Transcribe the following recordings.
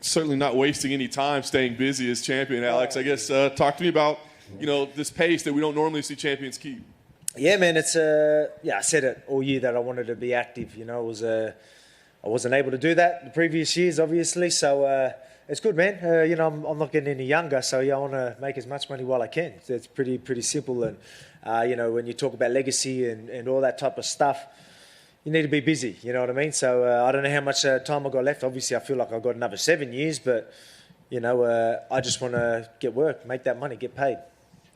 certainly not wasting any time, staying busy as champion, Alex. I guess talk to me about, this pace that we don't normally see champions keep. Yeah, man, it's I said it all year that I wanted to be active. I wasn't able to do that the previous years, obviously. So it's good, man. I'm not getting any younger, so I want to make as much money while I can. It's pretty simple. And when you talk about legacy and all that type of stuff, you need to be busy. You know what I mean? So I don't know how much time I got left. Obviously, I feel like I've got another 7 years, but I just want to get work, make that money, get paid.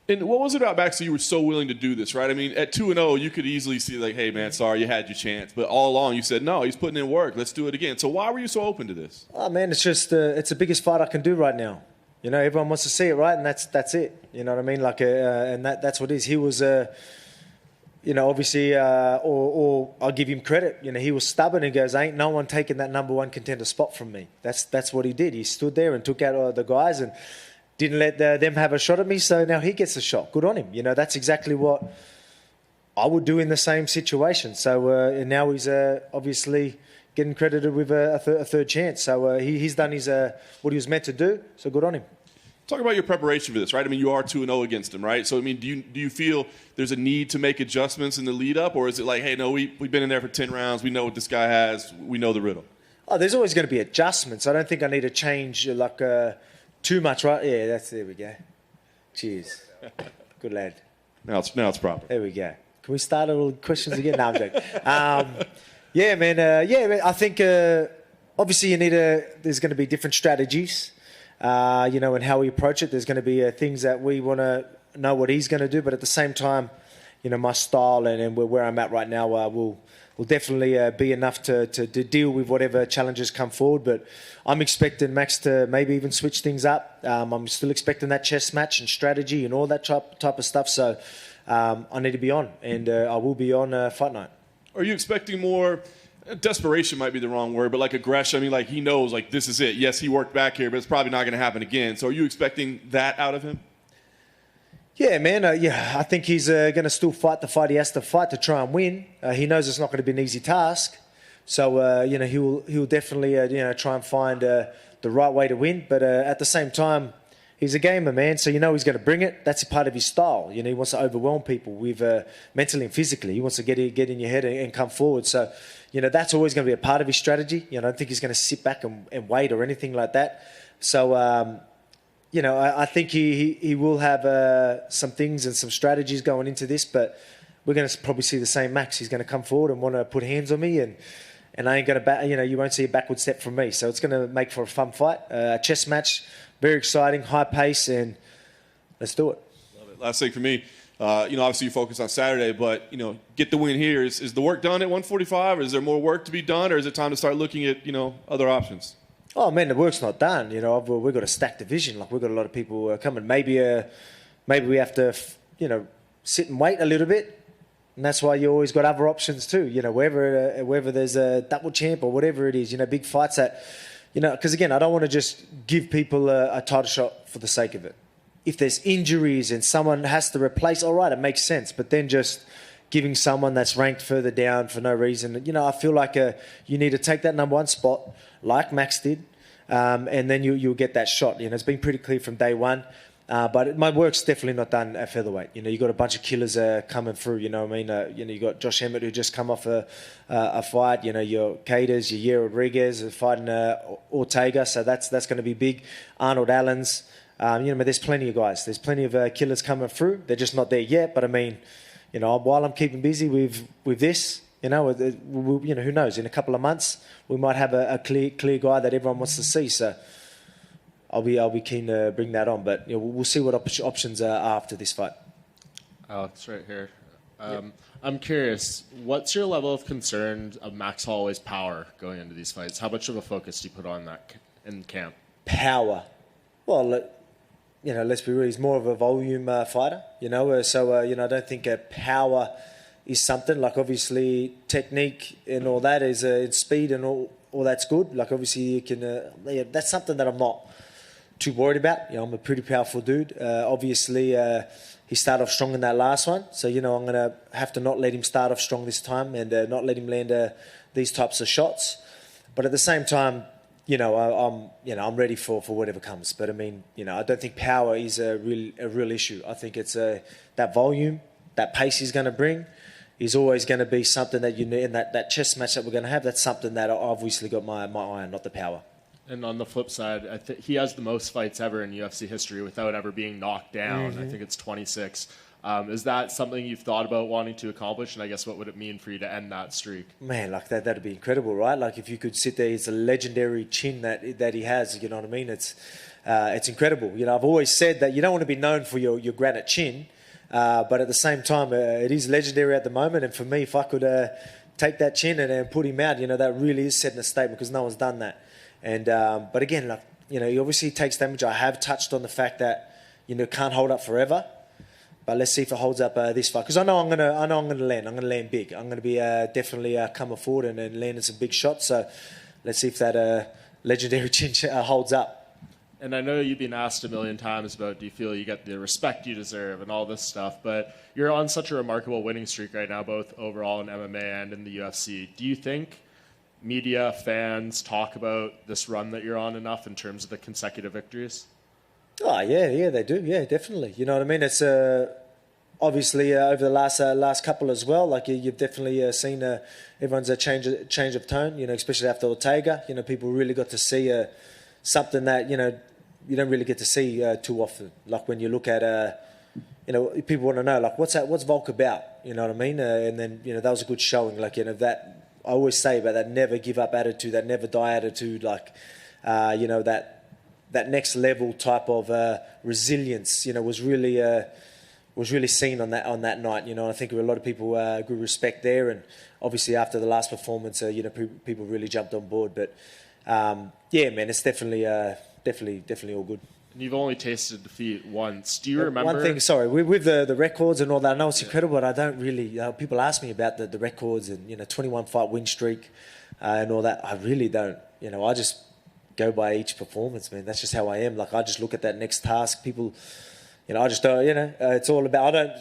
And what was it about Max that you were so willing to do this, right? I mean, at 2-0, you could easily see like, hey, man, sorry, you had your chance. But all along, you said, no, he's putting in work. Let's do it again. So why were you so open to this? Oh, man, it's just it's the biggest fight I can do right now. Everyone wants to see it, right? And that's it. You know what I mean? And that's what it is. He was, obviously, or I'll give him credit. He was stubborn and goes, ain't no one taking that number one contender spot from me. That's what he did. He stood there and took out the guys and didn't let them have a shot at me, so now he gets a shot. Good on him. That's exactly what I would do in the same situation. So and now he's obviously getting credited with a third chance. So he's done what he was meant to do, so good on him. Talk about your preparation for this, right? I mean, you are 2-0 against him, right? So, I mean, do you feel there's a need to make adjustments in the lead-up, or is it like, hey, no, we've been in there for 10 rounds, we know what this guy has, we know the riddle? Oh, there's always going to be adjustments. I don't think I need to change, too much, right? Yeah, there we go. Cheers. Good lad. Now it's proper. There we go. Can we start all the questions again? No, I'm joking. Yeah, man. I think obviously there's going to be different strategies, and how we approach it. There's going to be things that we want to know what he's going to do, but at the same time, my style and where I'm at right now will definitely be enough to deal with whatever challenges come forward. But I'm expecting Max to maybe even switch things up. I'm still expecting that chess match and strategy and all that type of stuff. So I need to be on, and I will be on fight night. Are you expecting more? Desperation might be the wrong word, but like aggression. I mean, like he knows, like this is it. Yes, he worked back here, but it's probably not going to happen again. So are you expecting that out of him? Yeah, man. I think he's going to still fight the fight he has to fight to try and win. He knows it's not going to be an easy task. So, he'll definitely, try and find the right way to win. But at the same time, he's a gamer, man. So, he's going to bring it. That's a part of his style. He wants to overwhelm people with mentally and physically. He wants to get in your head and come forward. So, that's always going to be a part of his strategy. I don't think he's going to sit back and wait or anything like that. So, I think he will have some things and some strategies going into this, but we're going to probably see the same Max. He's going to come forward and want to put hands on me, and I ain't going to you won't see a backward step from me. So it's going to make for a fun fight. A chess match, very exciting, high pace, and let's do it. Love it. Last thing for me, obviously you focus on Saturday, but, get the win here. Is the work done at 145, or is there more work to be done, or is it time to start looking at, other options? Oh, man, the work's not done. We've got a stacked division. We've got a lot of people coming. Maybe we have to, sit and wait a little bit. And that's why you always got other options too. Whether there's a double champ or whatever it is, big fights that, because again, I don't want to just give people a title shot for the sake of it. If there's injuries and someone has to replace, all right, it makes sense. But then just giving someone that's ranked further down for no reason, I feel like you need to take that number one spot, like Max did, and then you'll get that shot. It's been pretty clear from day one. But my work's definitely not done at featherweight. You got a bunch of killers coming through. You got Josh Emmett who just come off a fight. Your Cattars, your Rodriguez fighting Ortega, so that's going to be big. Arnold Allen's. There's plenty of guys. There's plenty of killers coming through. They're just not there yet. But I mean, while I'm keeping busy with this, who knows? In a couple of months, we might have a clear guy that everyone wants to see. So I'll be keen to bring that on. But we'll see what options are after this fight. Alex, right here. Yep. I'm curious, what's your level of concern of Max Holloway's power going into these fights? How much of a focus do you put on that in camp? Power. Well, let's be real. He's more of a volume fighter. So I don't think power is something like obviously technique and all that is speed and all that's good. Like obviously you can that's something that I'm not too worried about. I'm a pretty powerful dude. Obviously he started off strong in that last one, so I'm gonna have to not let him start off strong this time and not let him land these types of shots. But at the same time, I'm ready for whatever comes. But I mean, I don't think power is a real issue. I think it's that volume, that pace he's going to bring is always going to be something that you need. And that chess match that we're going to have, that's something that I've obviously got my eye on, not the power. And on the flip side, he has the most fights ever in UFC history without ever being knocked down. I think it's 26. Is that something you've thought about wanting to accomplish? And I guess what would it mean for you to end that streak? Man, like that'd be incredible, right? Like if you could sit there, it's a legendary chin that he has. You know what I mean? It's incredible. I've always said that you don't want to be known for your granite chin, but at the same time, it is legendary at the moment. And for me, if I could take that chin and put him out, that really is setting a statement because no one's done that. And but again, like he obviously takes damage. I have touched on the fact that can't hold up forever. But let's see if it holds up this fight. Because I know I'm gonna land. I'm gonna land big. I'm gonna be definitely coming forward and landing some big shots. So let's see if that legendary chin holds up. And I know you've been asked a million times about do you feel you get the respect you deserve and all this stuff, but you're on such a remarkable winning streak right now, both overall in MMA and in the UFC. Do you think media, fans talk about this run that you're on enough in terms of the consecutive victories? Oh, yeah, they do. Yeah, definitely. You know what I mean? It's obviously over the last couple as well. Like you've definitely seen everyone's a change of tone. Especially after Ortega. People really got to see something that you don't really get to see too often. Like when you look at people want to know like what's Volk about. You know what I mean? And then that was a good showing. Like that I always say about that never give up attitude, that never die attitude. Like that next level type of resilience, was really seen on that night. I think a lot of people grew respect there, and obviously after the last performance, people really jumped on board. But yeah, man, it's definitely all good. And you've only tasted defeat once. Do you remember? One thing, sorry, with the records and all that, I know it's incredible, but I don't really. People ask me about the records and 21 fight win streak and all that. I really don't. I just go by each performance, man. That's just how I am. Like I just look at that next task. People, I just don't. It's all about. I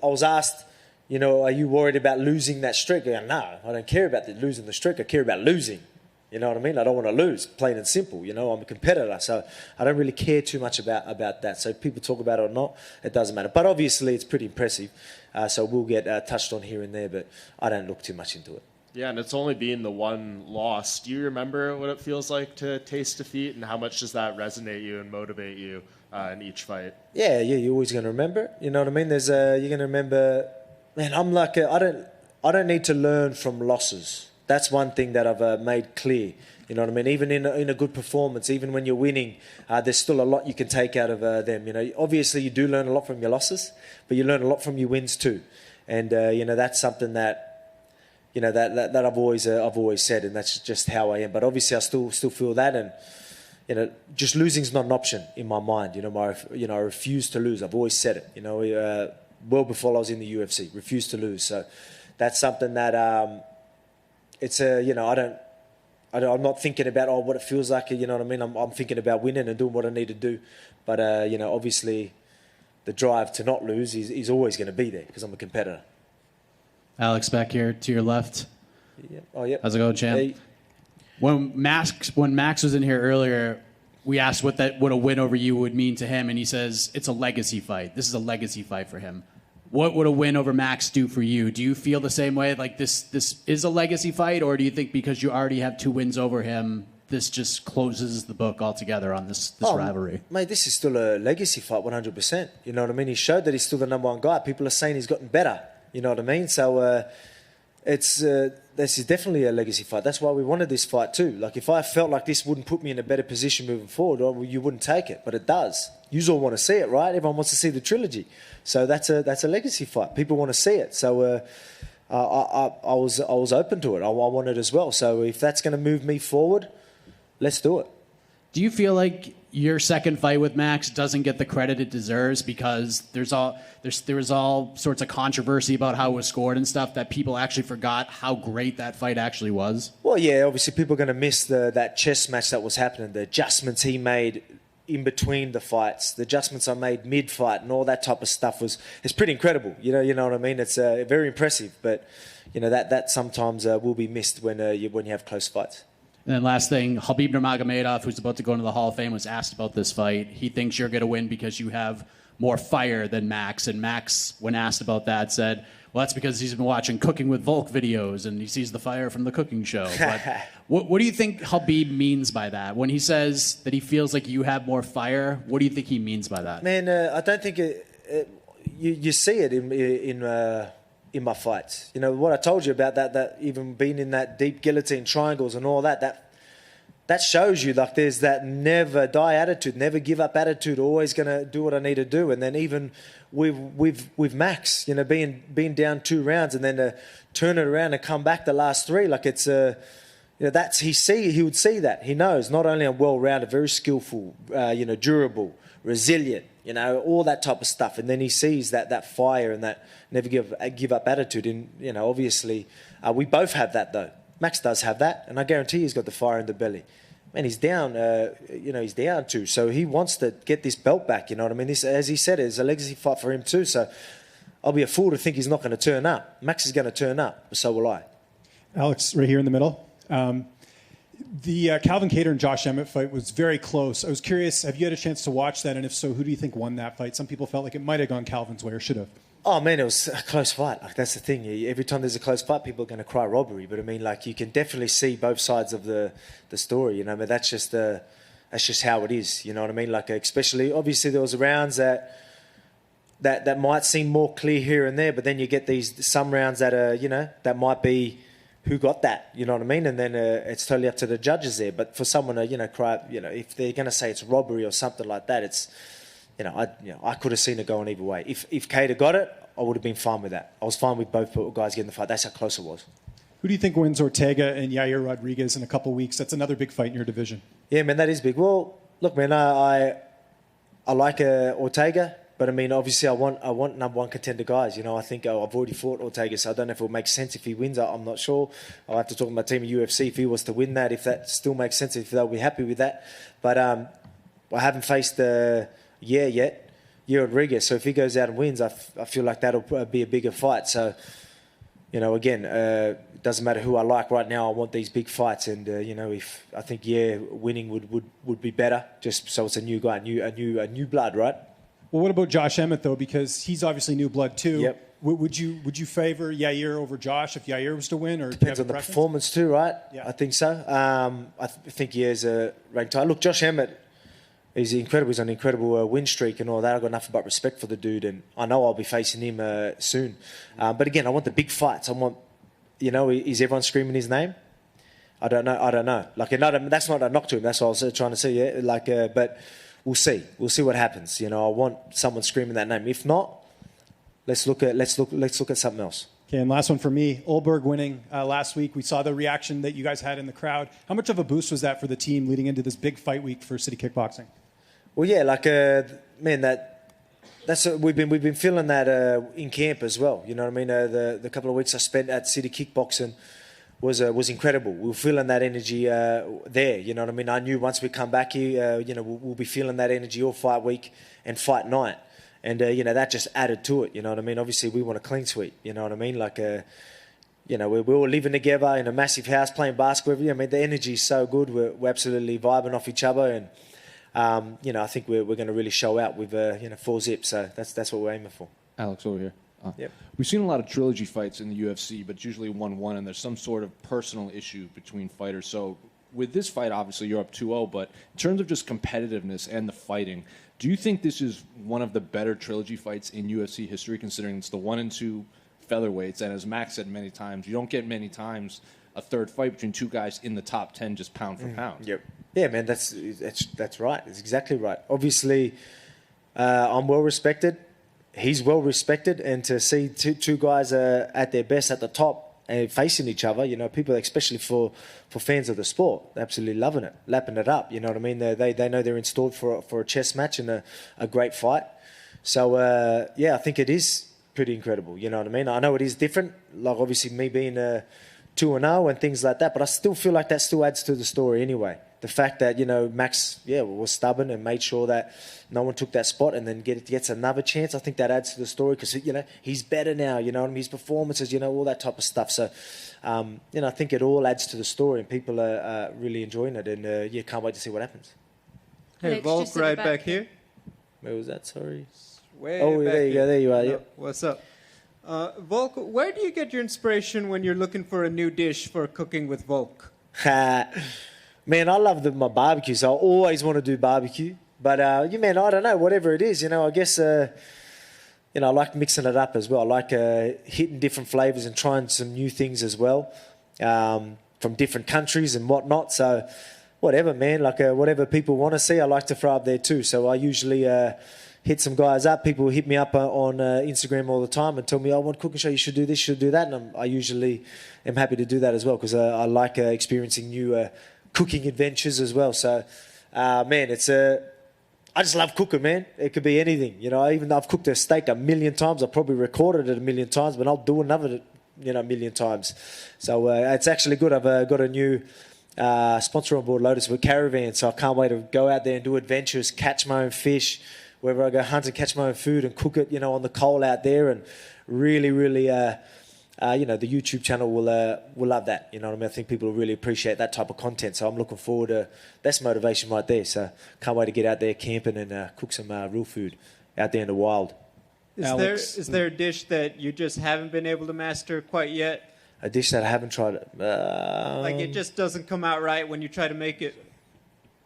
was asked, are you worried about losing that streak? I go, no, I don't care about losing the streak. I care about losing. You know what I mean? I don't want to lose, plain and simple. I'm a competitor, so I don't really care too much about that. So if people talk about it or not, it doesn't matter. But obviously, it's pretty impressive. So we'll get touched on here and there, but I don't look too much into it. Yeah, and it's only been the one loss. Do you remember what it feels like to taste defeat, and how much does that resonate you and motivate you in each fight? Yeah, you're always going to remember it. You know what I mean? You're going to remember. Man, I'm like I don't need to learn from losses. That's one thing that I've made clear. You know what I mean? Even in a good performance, even when you're winning, there's still a lot you can take out of them. Obviously you do learn a lot from your losses, but you learn a lot from your wins too. And that's something that. That I've always said, and that's just how I am. But obviously, I still feel that, and just losing's not an option in my mind. I refuse to lose. I've always said it. Well before I was in the UFC, refuse to lose. So that's something that I'm not thinking about what it feels like. You know what I mean? I'm thinking about winning and doing what I need to do. But obviously, the drive to not lose is always going to be there because I'm a competitor. Alex back here to your left. Yeah. Oh, yeah. How's it going, champ? Hey. When Max was in here earlier, we asked what a win over you would mean to him, and he says it's a legacy fight. This is a legacy fight for him. What would a win over Max do for you? Do you feel the same way? Like this is a legacy fight, or do you think because you already have 2 wins over him, this just closes the book altogether on this rivalry? Mate, this is still a legacy fight, 100%. You know what I mean? He showed that he's still the number 1 guy. People are saying he's gotten better. You know what I mean? So this is definitely a legacy fight. That's why we wanted this fight too. Like if I felt like this wouldn't put me in a better position moving forward, you wouldn't take it. But it does. You all want to see it, right? Everyone wants to see the trilogy. So that's a legacy fight. People want to see it. So I was open to it. I want it as well. So if that's going to move me forward, let's do it. Do you feel like your second fight with Max doesn't get the credit it deserves because there was all sorts of controversy about how it was scored and stuff that people actually forgot how great that fight actually was? Well, yeah, obviously people are going to miss that chess match that was happening, the adjustments he made in between the fights, the adjustments I made mid-fight and all that type of stuff it's pretty incredible. You know what I mean? It's very impressive, but that sometimes will be missed when you have close fights. And then last thing, Khabib Nurmagomedov, who's about to go into the Hall of Fame, was asked about this fight. He thinks you're going to win because you have more fire than Max. And Max, when asked about that, said, well, that's because he's been watching Cooking with Volk videos and he sees the fire from the cooking show. But what do you think Khabib means by that? When he says that he feels like you have more fire, what do you think he means by that? Man, I don't think you see it in my fights. You know, what I told you about that even being in that deep guillotine triangles and all that shows you like there's that never die attitude, never give up attitude, always going to do what I need to do. And then even with Max, you know, being down 2 rounds and then turn it around and come back the last 3, like it's you know, that's he would see that. He knows not only I'm well-rounded, very skillful, you know, durable, resilient, you know, all that type of stuff. And then he sees that fire and that never give up attitude. And, you know, obviously we both have that though. Max does have that, and I guarantee he's got the fire in the belly. Man, he's down, you know, he's down too. So he wants to get this belt back, you know what I mean? This, as he said, is a legacy fight for him too. So I'll be a fool to think he's not going to turn up. Max is going to turn up, but so will I. Alex, right here in the middle. The Calvin Kattar and Josh Emmett fight was very close. I was curious, have you had a chance to watch that? And if so, who do you think won that fight? Some people felt like it might have gone Calvin's way or should have. Oh, man, it was a close fight. Like, that's the thing. Every time there's a close fight, people are going to cry robbery. But, I mean, like, you can definitely see both sides of the story, you know. But that's just how it is, you know what I mean? Like, especially, obviously, there was rounds that might seem more clear here and there, but then you get some rounds that are, you know, that might be who got that, you know what I mean? And then it's totally up to the judges there. But for someone to, you know, cry, you know, if they're going to say it's robbery or something like that, it's... You know, I could have seen it going either way. If Kattar got it, I would have been fine with that. I was fine with both guys getting the fight. That's how close it was. Who do you think wins Ortega and Yair Rodriguez in a couple of weeks? That's another big fight in your division. Yeah, man, that is big. Well, look, man, I like Ortega, but I mean, obviously, I want number 1 contender guys. You know, I think I've already fought Ortega, so I don't know if it will make sense if he wins. I'm not sure. I'll have to talk to my team at UFC if he was to win that, if that still makes sense, if they'll be happy with that. But I haven't faced yet, Rodriguez. So if he goes out and wins, I feel like that'll be a bigger fight. So, you know, again, it doesn't matter who I like right now. I want these big fights, and you know, if I think winning would be better, just so it's a new guy, a new blood, right? Well, what about Josh Emmett though? Because he's obviously new blood too. Yep. Would you favor Yair over Josh if Yair was to win, or depends on the performance too, right? Yeah. I think so. I think Yair's a ranked title. Look, Josh Emmett. He's incredible. He's on an incredible win streak and all that. I've got nothing but respect for the dude, and I know I'll be facing him soon. But again, I want the big fights. I want, you know, is everyone screaming his name? I don't know. Like, that's not a knock to him. That's what I was trying to say. Yeah? Like, but we'll see. We'll see what happens. You know, I want someone screaming that name. If not, let's look at something else. Okay, and last one for me. Olberg winning last week. We saw the reaction that you guys had in the crowd. How much of a boost was that for the team leading into this big fight week for City Kickboxing? Well, yeah, like man, that's we've been feeling that in camp as well. You know what I mean? The couple of weeks I spent at City Kickboxing was incredible. We were feeling that energy there. You know what I mean? I knew once we come back here, you know, we'll be feeling that energy all fight week and fight night, and you know, that just added to it. You know what I mean? Obviously, we want a clean sweep. You know what I mean? Like, you know, we're all living together in a massive house playing basketball. I mean, the energy is so good. We're absolutely vibing off each other, and you know, I think we're going to really show out with you know, 4-zip. So that's what we're aiming for. Alex, over here. Yep. We've seen a lot of trilogy fights in the UFC, but it's usually 1-1, and there's some sort of personal issue between fighters. So with this fight, obviously you're up 2-0, but in terms of just competitiveness and the fighting, do you think this is one of the better trilogy fights in UFC history, considering it's the 1 and 2 featherweights, and as Max said many times, you don't get many times a third fight between two guys in the top 10 just pound for pound. Yep. Yeah, man, that's right. It's exactly right. Obviously, I'm well respected. He's well respected, and to see two guys at their best at the top and facing each other, you know, people, especially for fans of the sport, absolutely loving it, lapping it up. You know what I mean? They know they're installed for a chess match and a great fight. So yeah, I think it is pretty incredible. You know what I mean? I know it is different. Like, obviously, me being 2-0 and things like that. But I still feel like that still adds to the story anyway. The fact that, Max, was stubborn and made sure that no one took that spot and then gets another chance. I think that adds to the story because, he's better now, his performances, all that type of stuff. So, I think it all adds to the story and people are really enjoying it. And, can't wait to see what happens. Hey, Alex, Volk, just at the right back back here. Where was that? Sorry. Way Oh, back there you go. here. There you are. Hello. Yep. What's up? Volk, where do you get your inspiration when you're looking for a new dish for cooking with Volk? Man, I love my barbecue, so I always want to do barbecue. But, I don't know, whatever it is, I guess, I like mixing it up as well. I like hitting different flavors and trying some new things as well from different countries and whatnot. So, whatever, man, whatever people want to see, I like to throw up there too. So I usually hit some guys up. People hit me up on Instagram all the time and tell me, I want a cooking show, you should do this, you should do that. And I usually am happy to do that as well because I like experiencing new cooking adventures as well. So, man, I just love cooking, man. It could be anything. Even though I've cooked a steak 1,000,000 times, I've probably recorded it 1,000,000 times, but I'll do another, 1,000,000 times. So it's actually good. I've got a new sponsor on board, Lotus, with Caravan. So I can't wait to go out there and do adventures, catch my own fish, wherever I go hunt and catch my own food and cook it, on the coal out there and really, really... the YouTube channel will love that. You know what I mean? I think people will really appreciate that type of content. So I'm looking forward to that's motivation right there. So can't wait to get out there camping and cook some real food out there in the wild. Is there a dish that you just haven't been able to master quite yet? A dish that I haven't tried. Like it just doesn't come out right when you try to make it?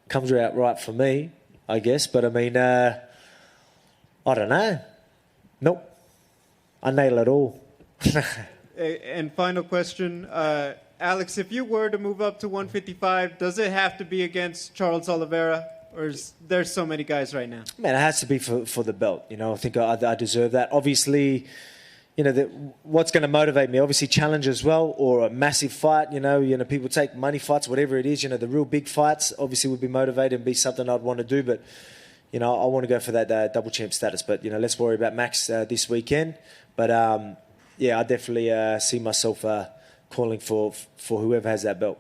Comes out right for me, I guess. But I mean, I don't know. Nope. I nail it all. And final question, Alex, if you were to move up to 155, does it have to be against Charles Oliveira, or is there so many guys right now? Man, it has to be for the belt. I think I deserve that. Obviously, what's going to motivate me? Obviously, challenge as well, or a massive fight. People take money fights, whatever it is. The real big fights obviously would be motivated and be something I'd want to do. But I want to go for that double champ status. But let's worry about Max this weekend. But I definitely see myself calling for whoever has that belt.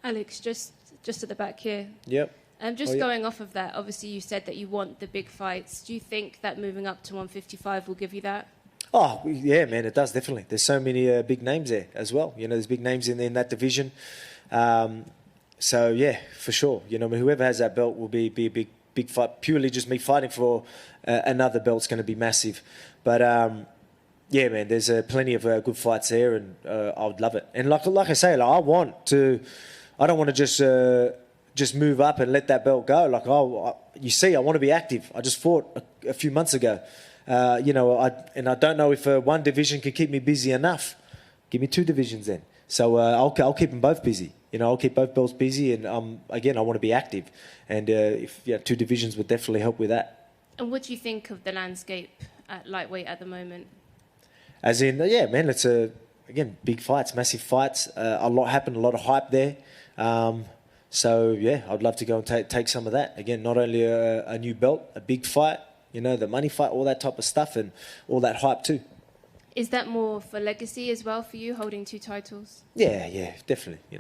Alex, just at the back here. Yep. Going off of that, obviously you said that you want the big fights. Do you think that moving up to 155 will give you that? Oh, yeah, man, it does, definitely. There's so many big names there as well. There's big names in that division. So, yeah, for sure. Whoever has that belt will be a big fight. Purely just me fighting for another belt's going to be massive. But... yeah, man, there's plenty of good fights there, and I would love it. And like I say, I don't want to just move up and let that belt go. I want to be active. I just fought a few months ago, I don't know if one division can keep me busy enough. Give me 2 divisions then. So I'll keep them both busy. I'll keep both belts busy, and again, I want to be active. And 2 divisions would definitely help with that. And what do you think of the landscape at lightweight at the moment? As in, yeah, man, it's again, big fights, massive fights. A lot happened, a lot of hype there. So, yeah, I'd love to go and take some of that. Again, not only a new belt, a big fight, the money fight, all that type of stuff, and all that hype too. Is that more for legacy as well for you, holding 2 titles? Yeah, definitely.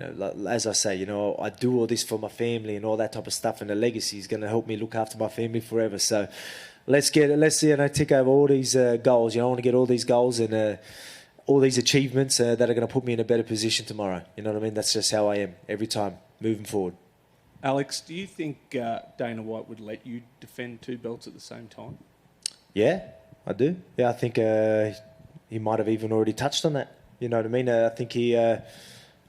As I say, I do all this for my family and all that type of stuff, and the legacy is going to help me look after my family forever. So, let's tick over all these goals. I want to get all these goals and all these achievements that are going to put me in a better position tomorrow. You know what I mean? That's just how I am every time moving forward. Alex, do you think Dana White would let you defend 2 belts at the same time? Yeah, I do. Yeah, I think he might have even already touched on that. You know what I mean? I think he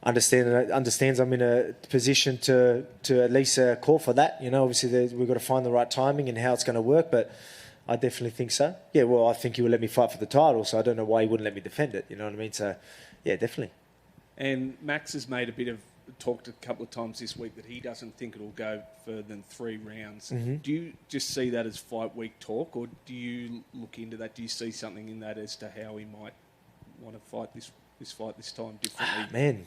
understands I'm in a position to at least call for that. Obviously we've got to find the right timing and how it's going to work, but I definitely think so. Yeah, well, I think he will let me fight for the title, so I don't know why he wouldn't let me defend it. You know what I mean? So, yeah, definitely. And Max has made a bit of talked a couple of times this week that he doesn't think it'll go further than 3 rounds. Mm-hmm. Do you just see that as fight week talk, or do you look into that? Do you see something in that as to how he might want to fight this fight this time differently? Man,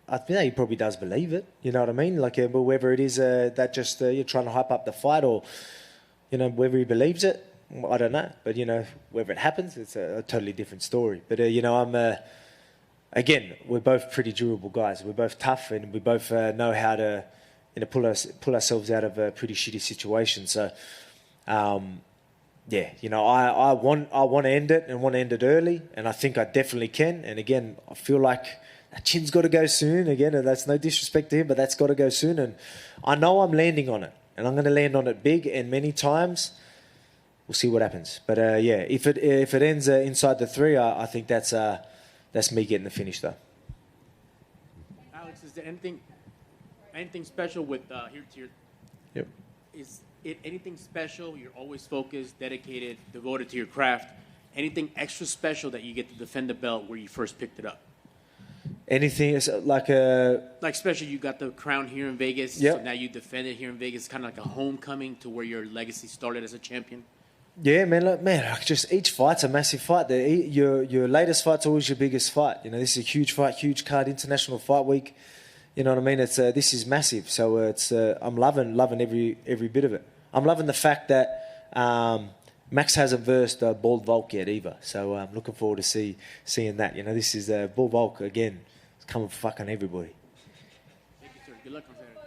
I think he probably does believe it. You know what I mean? But whether it is that just you're trying to hype up the fight, or whether he believes it, I don't know. But whether it happens, it's a totally different story. But again, we're both pretty durable guys. We're both tough, and we both know how to, pull ourselves out of a pretty shitty situation. So, yeah, I want to end it and want to end it early, and I think I definitely can. And again, I feel like that chin's got to go soon. Again, and that's no disrespect to him, but that's got to go soon. And I know I'm landing on it, and I'm going to land on it big and many times. We'll see what happens. But yeah, if it ends inside the 3, I think that's me getting the finish though. Alex, is there anything special with here to your? Yep. Is it anything special? You're always focused, dedicated, devoted to your craft. Anything extra special that you get to defend the belt where you first picked it up? Anything is like special. You got the crown here in Vegas. Yep. So now you defend it here in Vegas. Kind of like a homecoming to where your legacy started as a champion. Yeah, man, just each fight's a massive fight. Your latest fight's always your biggest fight. This is a huge fight, huge card, international fight week. You know what I mean? It's this is massive. So I'm loving every bit of it. I'm loving the fact that Max hasn't versed Bald Volk yet either. So I'm looking forward to seeing that. This is Bald Volk again. It's coming for fucking everybody. Thank you, sir. Good luck on Saturday.